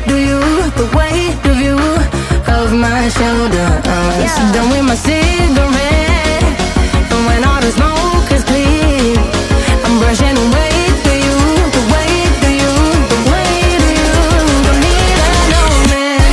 do you, the weight of you, of my shoulders. Done with my cigarette, and when all the smoke is clear, I'm brushing away to you, the weight of you, the weight of you. Don't need an old man.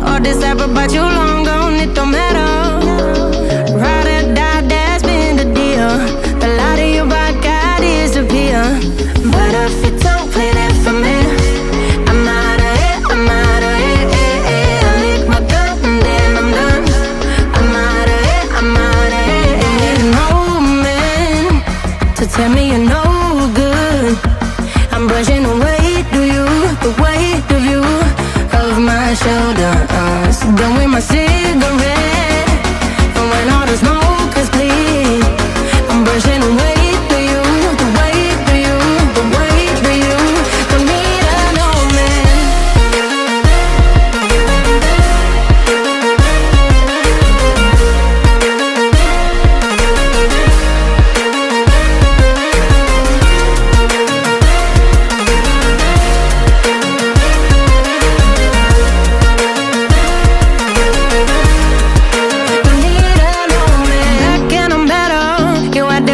All this ever but you long gone, it don't matter. Ride or die, that's been the deal. The light of your back, I disappear. But if you don't play that for me, I'm out of it, I'm out of it. I lick my gun and then I'm done. I'm out of it, I'm out of it. Ain't need no man to tell me you're no good. I'm brushing away, do you, the weight of you, of my shoulders. Done with my cigarette, and when all the smoke is clear, I'm brushing away to you, the weight to you, the weight to you. Don't need an old man.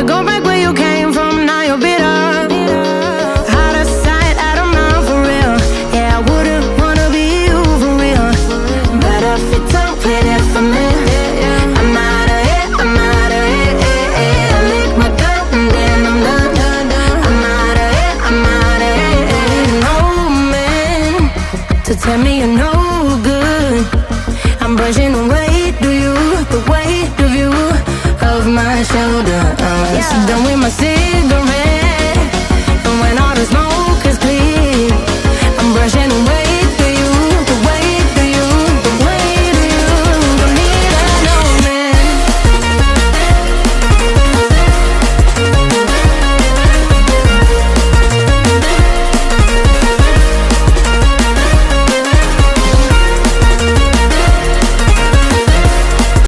Go back where you came from, now you're bitter. Out of sight, out of mind for real. Yeah, I wouldn't wanna be you for real. But if you don't play that for me, I'm out of it, I'm out of it. I lick my gun and then I'm done. I'm out of it, I'm out of it. Ain't no man to tell me you're no good. I'm brushing away, do you, the weight of you, of my shoulders. Done with my city.